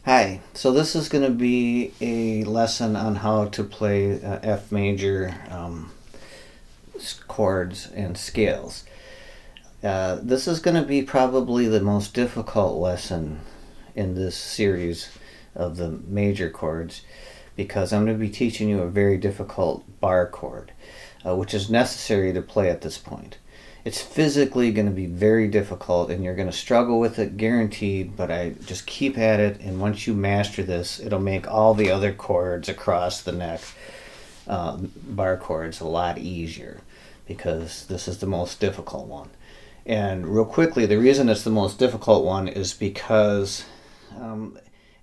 Hi, so this is going to be a lesson on how to play F major chords and scales. This is going to be probably the most difficult lesson in this series of the major chords because I'm going to be teaching you a very difficult bar chord, which is necessary to play at this point. It's physically going to be very difficult and you're going to struggle with it guaranteed, but I just keep at it, and once you master this, it'll make all the other chords across the neck, bar chords, a lot easier because this is the most difficult one. And real quickly, the reason it's the most difficult one is because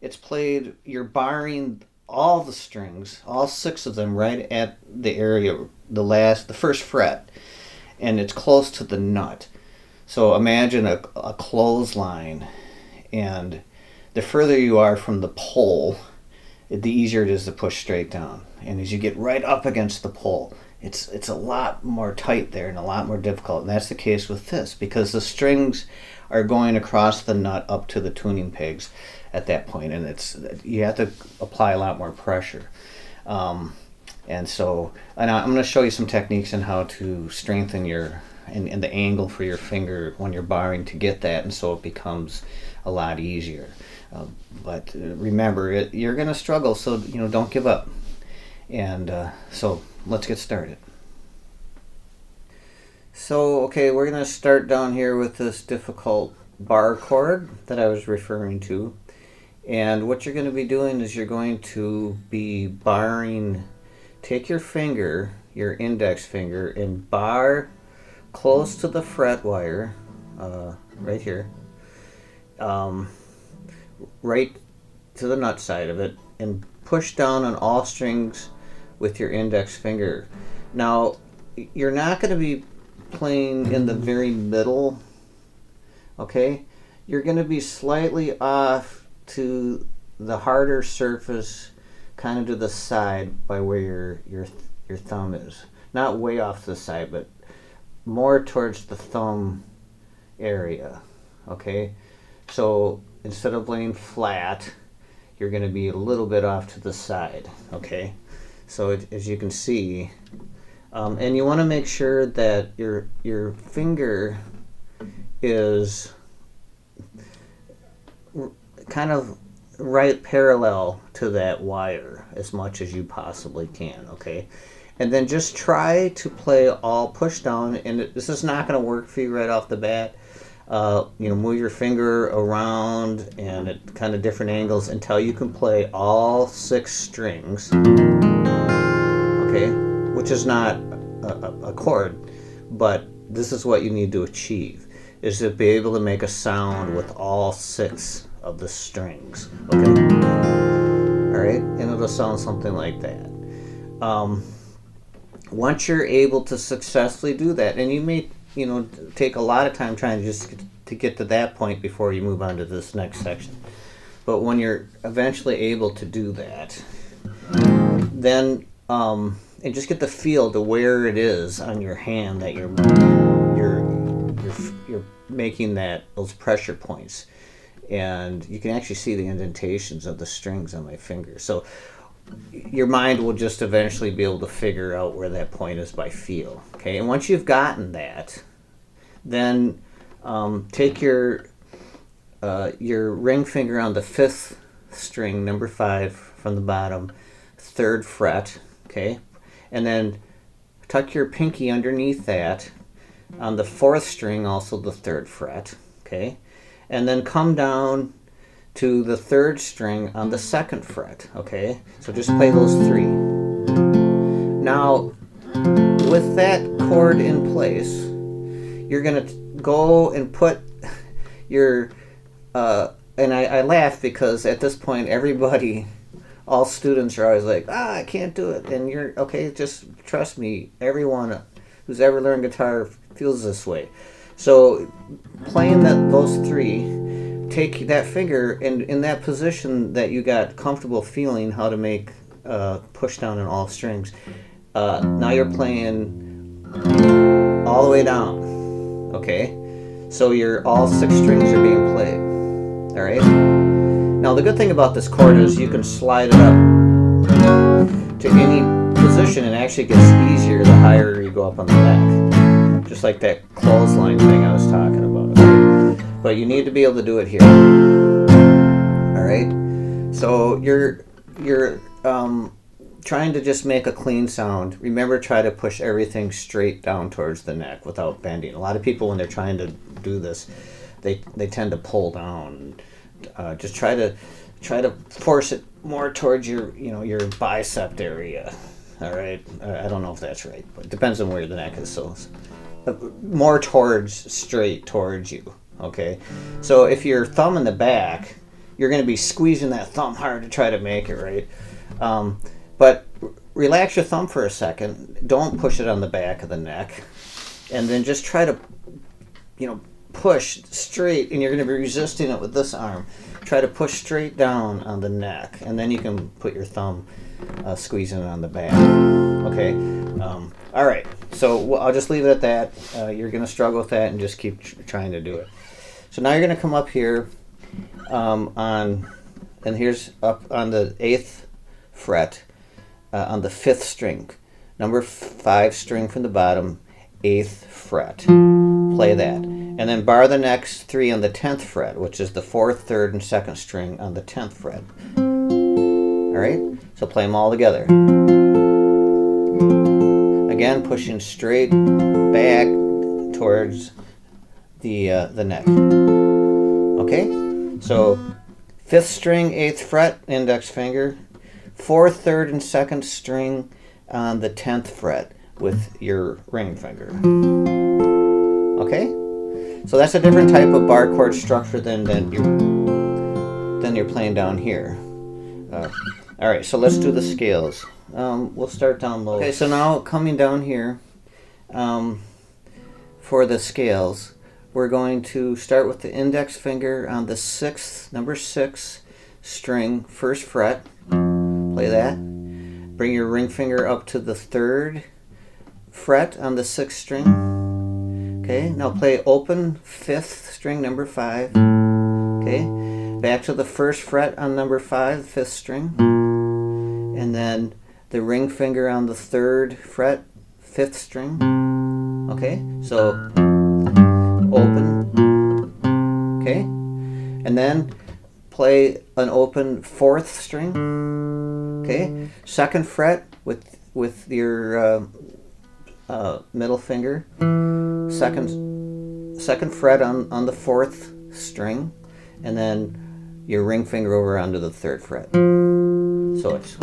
it's played, you're barring all the strings, all six of them, right at the area, the first fret, and it's close to the nut. So imagine a clothesline, and the further you are from the pole, the easier it is to push straight down. And as you get right up against the pole, it's a lot more tight there and a lot more difficult. And that's the case with this because the strings are going across the nut up to the tuning pegs at that point, and you have to apply a lot more pressure. And I'm going to show you some techniques on how to strengthen and the angle for your finger when you're barring to get that, and so it becomes a lot easier. But remember, you're going to struggle, so don't give up. And so let's get started. So okay, we're going to start down here with this difficult bar chord that I was referring to. And what you're going to be doing is you're going to be barring. Take your finger, your index finger, and bar close to the fret wire, right here, right to the nut side of it, and push down on all strings with your index finger. Now, you're not going to be playing in the very middle, okay? You're going to be slightly off to the harder surface, kind of to the side by where your thumb is. Not way off to the side, but more towards the thumb area, okay? So instead of laying flat, you're going to be a little bit off to the side, okay? So as you can see, and you want to make sure that your finger is kind of right parallel to that wire as much as you possibly can, okay? And then just try to play all push down, and this is not going to work for you right off the bat. Move your finger around and at kind of different angles until you can play all six strings, okay? Which is not a chord, but this is what you need to achieve, is to be able to make a sound with all six of the strings, okay? All right, and it'll sound something like that. Once you're able to successfully do that, and you may take a lot of time trying to get to that point before you move on to this next section, but when you're eventually able to do that, then and just get the feel to where it is on your hand that you're making those pressure points. And you can actually see the indentations of the strings on my fingers. So your mind will just eventually be able to figure out where that point is by feel. Okay, and once you've gotten that, then take your ring finger on the fifth string, number 5 from the bottom, 3rd fret, okay, and then tuck your pinky underneath that on the 4th string, also the 3rd fret, okay. And then come down to the 3rd string on the 2nd fret, okay? So just play those 3. Now, with that chord in place, you're going to go and put your, and I laugh because at this point all students are always like, I can't do it. And you're, okay, just trust me, everyone who's ever learned guitar feels this way. So playing those 3, take that finger and in that position that you got comfortable feeling how to make push down on all strings. Now you're playing all the way down, okay? So all 6 strings are being played, all right? Now the good thing about this chord is you can slide it up to any position, and it actually gets easier the higher you go up on the neck. Just like that clothesline thing I was talking about. Okay? But you need to be able to do it here. Alright? So you're trying to just make a clean sound. Remember, try to push everything straight down towards the neck without bending. A lot of people, when they're trying to do this, they tend to pull down. Just try to force it more towards your bicep area. All right, I don't know if that's right, but it depends on where the neck is. So more straight towards you. Okay, so if your thumb in the back, you're going to be squeezing that thumb hard to try to make it right. But relax your thumb for a second. Don't push it on the back of the neck, and then just try to, push straight, and you're going to be resisting it with this arm. Try to push straight down on the neck, and then you can put your thumb squeezing it on the back. Okay. All right. So I'll just leave it at that. You're going to struggle with that, and just keep trying to do it. So now you're going to come up here and here's up on the 8th fret. On the 5th string, number 5 string from the bottom, 8th fret. Play that. And then bar the next 3 on the 10th fret, which is the 4th, 3rd, and 2nd string on the 10th fret. Alright? So play them all together. Again, pushing straight back towards the neck. Okay? So 5th string, 8th fret, index finger. 4th, 3rd, and 2nd string on the 10th fret with your ring finger. Okay? So that's a different type of bar chord structure than you're playing down here. Alright, so let's do the scales. We'll start down low. Okay, so now coming down here for the scales, we're going to start with the index finger on the 6th, number 6 string, 1st fret. Play that. Bring your ring finger up to the 3rd fret on the 6th string. Okay, now play open 5th string, number 5. Okay, back to the 1st fret on number 5, 5th string. And then the ring finger on the 3rd fret, 5th string. Okay, so open. Okay, and then play an open 4th string. Okay, 2nd fret with your middle finger. Second fret on the 4th string, and then your ring finger over onto the 3rd fret. So it's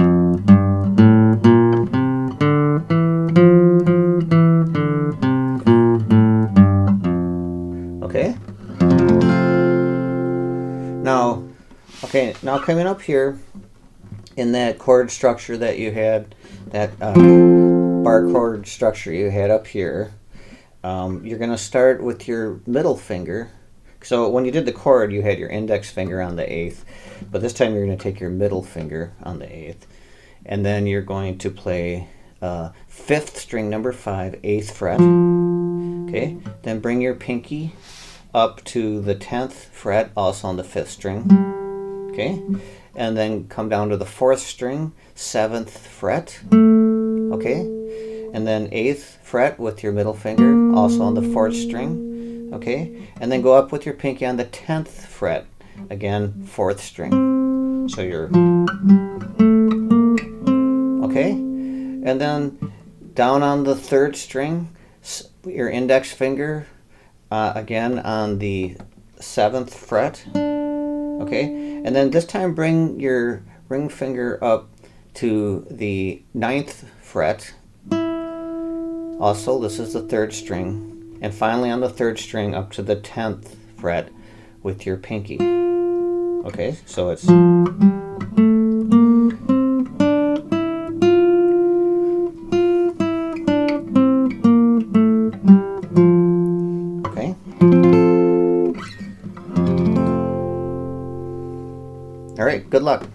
okay. Now coming up here in that chord structure that you had, that bar chord structure you had up here, you're going to start with your middle finger. So when you did the chord, you had your index finger on the 8th, but this time you're going to take your middle finger on the 8th, and then you're going to play 5th string, number 5, 8th fret. Okay, then bring your pinky up to the 10th fret, also on the 5th string. Okay, and then come down to the 4th string, 7th fret. Okay, and then 8th fret with your middle finger, also on the 4th string. Okay, and then go up with your pinky on the 10th fret, again 4th string. So you're okay, and then down on the 3rd string, your index finger again on the 7th fret. Okay, and then this time bring your ring finger up to the 9th fret. Also, this is the 3rd string. And finally on the 3rd string up to the 10th fret with your pinky. Okay, so it's okay. All right, good luck.